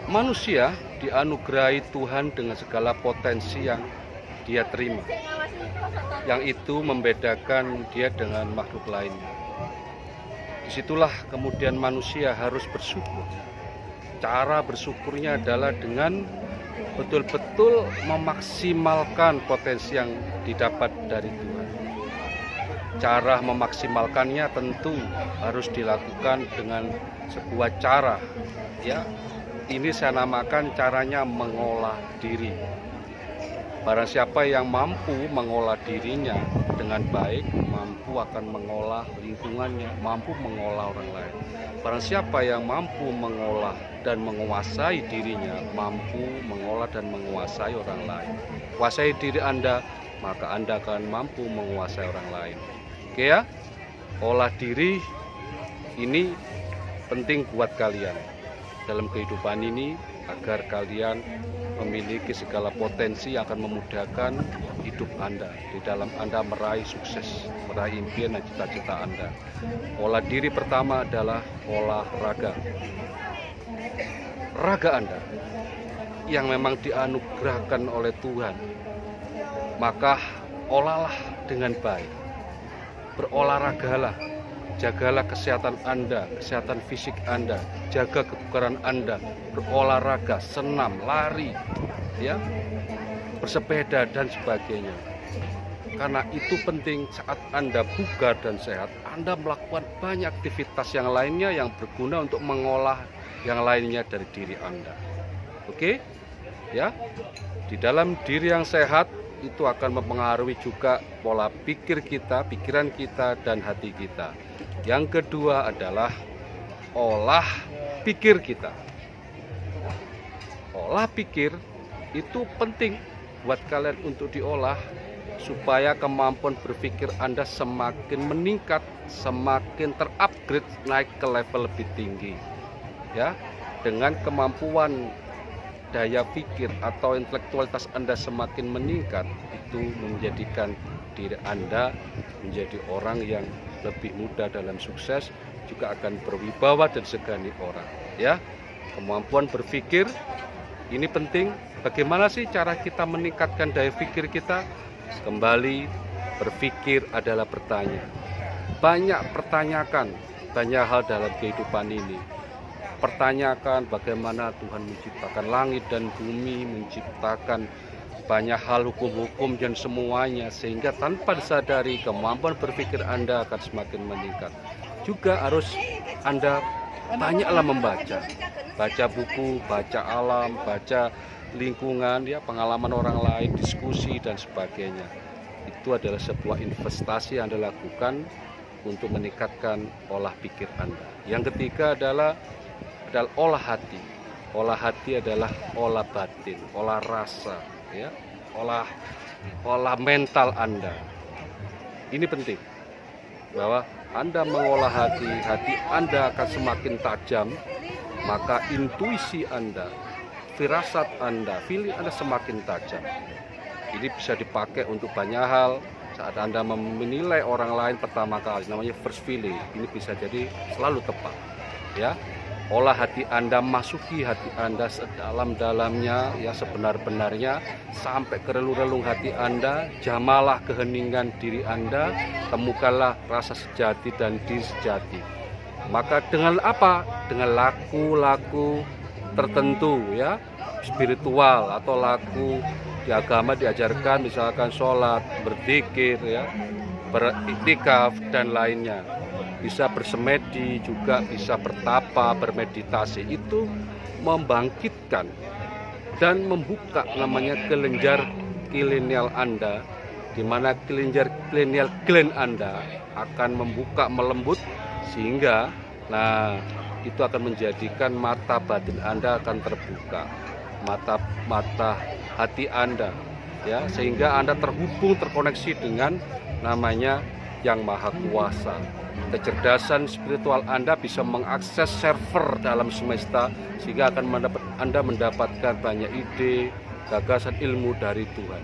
Manusia dianugerahi Tuhan dengan segala potensi yang dia terima, yang itu membedakan dia dengan makhluk lainnya. Disitulah kemudian manusia harus bersyukur. Cara bersyukurnya adalah dengan betul-betul memaksimalkan potensi yang didapat dari Tuhan. Cara memaksimalkannya tentu harus dilakukan dengan sebuah cara, ya. Ini saya namakan caranya mengolah diri. Barang siapa yang mampu mengolah dirinya dengan baik, mampu akan mengolah lingkungannya, mampu mengolah orang lain. Barang siapa yang mampu mengolah dan menguasai dirinya, mampu mengolah dan menguasai orang lain. Kuasai diri Anda, maka Anda akan mampu menguasai orang lain. Oke ya, olah diri ini penting buat kalian dalam kehidupan ini, agar kalian memiliki segala potensi yang akan memudahkan hidup Anda, di dalam Anda meraih sukses, meraih impian dan cita-cita Anda. Olah diri pertama adalah olahraga. Raga Anda yang memang dianugerahkan oleh Tuhan, maka olahlah dengan baik. Berolahragalah, jagalah kesehatan Anda, kesehatan fisik Anda, jaga kebugaran Anda, berolahraga, senam, lari, ya, bersepeda dan sebagainya. Karena itu penting saat Anda bugar dan sehat, Anda melakukan banyak aktivitas yang lainnya yang berguna untuk mengolah yang lainnya dari diri Anda. Oke? Ya. Di dalam diri yang sehat itu akan mempengaruhi juga pola pikir kita, pikiran kita, dan hati kita. Yang kedua adalah olah pikir kita. Olah pikir itu penting buat kalian untuk diolah supaya kemampuan berpikir Anda semakin meningkat, semakin terupgrade, naik ke level lebih tinggi. Ya, dengan kemampuan daya pikir atau intelektualitas Anda semakin meningkat, itu menjadikan diri Anda menjadi orang yang lebih mudah dalam sukses, juga akan berwibawa dan segani orang. Ya, kemampuan berpikir ini penting. Bagaimana sih cara kita meningkatkan daya pikir kita? Kembali, berpikir adalah bertanya. Banyak pertanyakan banyak hal dalam kehidupan ini. Pertanyakan bagaimana Tuhan menciptakan langit dan bumi, menciptakan banyak hal, hukum-hukum dan semuanya, sehingga tanpa disadari kemampuan berpikir Anda akan semakin meningkat. Juga harus Anda banyaklah membaca, baca buku, baca alam, baca lingkungan, ya, pengalaman orang lain, diskusi dan sebagainya. Itu adalah sebuah investasi yang Anda lakukan untuk meningkatkan olah pikir Anda. Yang ketiga adalah olah hati. Olah hati adalah olah batin, olah rasa, ya, olah mental Anda. Ini penting bahwa Anda mengolah hati, hati Anda akan semakin tajam, maka intuisi Anda, firasat Anda, feeling Anda semakin tajam. Ini bisa dipakai untuk banyak hal. Saat Anda menilai orang lain pertama kali, namanya first feeling, ini bisa jadi selalu tepat. Ya, olah hati Anda, masuki hati Anda sedalam-dalamnya, ya, sebenar-benarnya, sampai ke relung-relung hati Anda, jamalah keheningan diri Anda, temukanlah rasa sejati dan diri sejati. Maka dengan apa? Dengan laku-laku tertentu, ya, spiritual atau laku di agama diajarkan, misalkan sholat, berzikir, ya, beriktikaf dan lainnya. Bisa bersemedi, juga bisa bertapa, bermeditasi. Itu membangkitkan dan membuka namanya kelenjar kilenial Anda, di mana kelenjar kilenial gland Anda akan membuka, melembut, sehingga itu akan menjadikan mata batin Anda akan terbuka, mata hati Anda, ya, sehingga Anda terhubung, terkoneksi dengan namanya Yang Maha Kuasa. Kecerdasan spiritual Anda bisa mengakses server dalam semesta, sehingga Anda mendapatkan banyak ide, gagasan, ilmu dari Tuhan.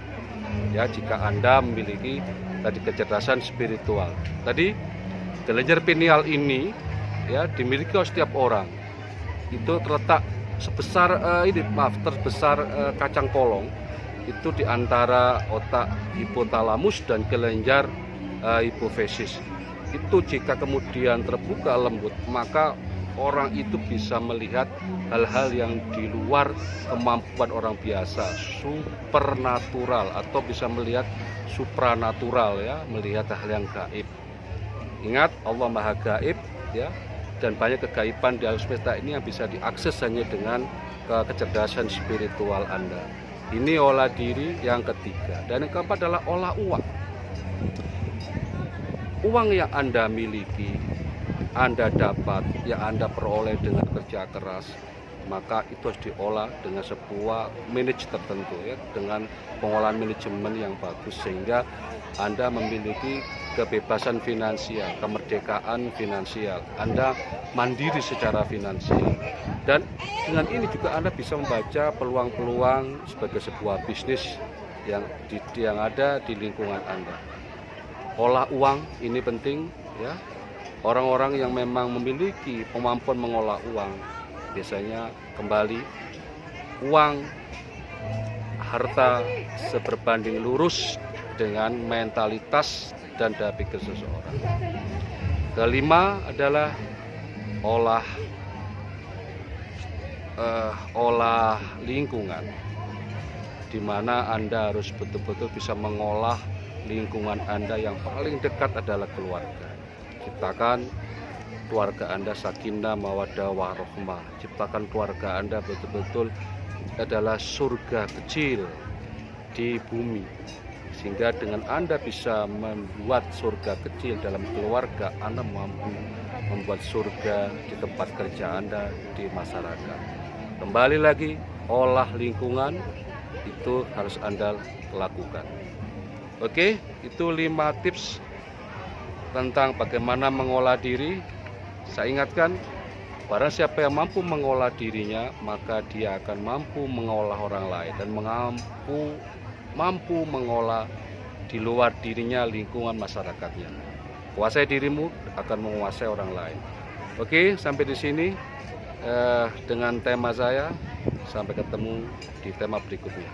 Ya, jika Anda memiliki tadi kecerdasan spiritual. Tadi kelenjar pineal ini, ya, dimiliki oleh setiap orang. Itu terletak sebesar terbesar kacang polong itu di antara otak hipotalamus dan kelenjar hipofisis. Itu jika kemudian terbuka lembut, maka orang itu bisa melihat hal-hal yang di luar kemampuan orang biasa, supernatural, atau bisa melihat supranatural, ya, melihat hal yang gaib. Ingat, Allah Maha Gaib, ya, dan banyak kegaiban di alam semesta ini yang bisa diakses hanya dengan kecerdasan spiritual Anda. Ini olah diri yang ketiga. Dan yang keempat adalah olah uang. Uang yang Anda miliki, Anda dapat, yang Anda peroleh dengan kerja keras, maka itu harus diolah dengan sebuah manage tertentu, ya, dengan pengolahan manajemen yang bagus, sehingga Anda memiliki kebebasan finansial, kemerdekaan finansial, Anda mandiri secara finansial. Dan dengan ini juga Anda bisa membaca peluang-peluang sebagai sebuah bisnis yang ada di lingkungan Anda. Olah uang ini penting, ya. Orang-orang yang memang memiliki kemampuan mengolah uang biasanya kembali uang harta seberbanding lurus dengan mentalitas dan daya pikir seseorang. Kelima adalah olah lingkungan, di mana Anda harus betul-betul bisa mengolah lingkungan Anda. Yang paling dekat adalah keluarga. Ciptakan keluarga Anda sakinah, mawaddah, warahmah. Ciptakan keluarga Anda betul-betul adalah surga kecil di bumi, sehingga dengan Anda bisa membuat surga kecil dalam keluarga, Anda mampu membuat surga di tempat kerja Anda, di masyarakat. Kembali lagi, olah lingkungan itu harus Anda lakukan. Oke, itu 5 tips tentang bagaimana mengolah diri. Saya ingatkan, barang siapa yang mampu mengolah dirinya, maka dia akan mampu mengolah orang lain, dan mampu mengolah di luar dirinya lingkungan masyarakatnya. Kuasai dirimu akan menguasai orang lain. Oke, sampai di sini dengan tema saya. Sampai ketemu di tema berikutnya.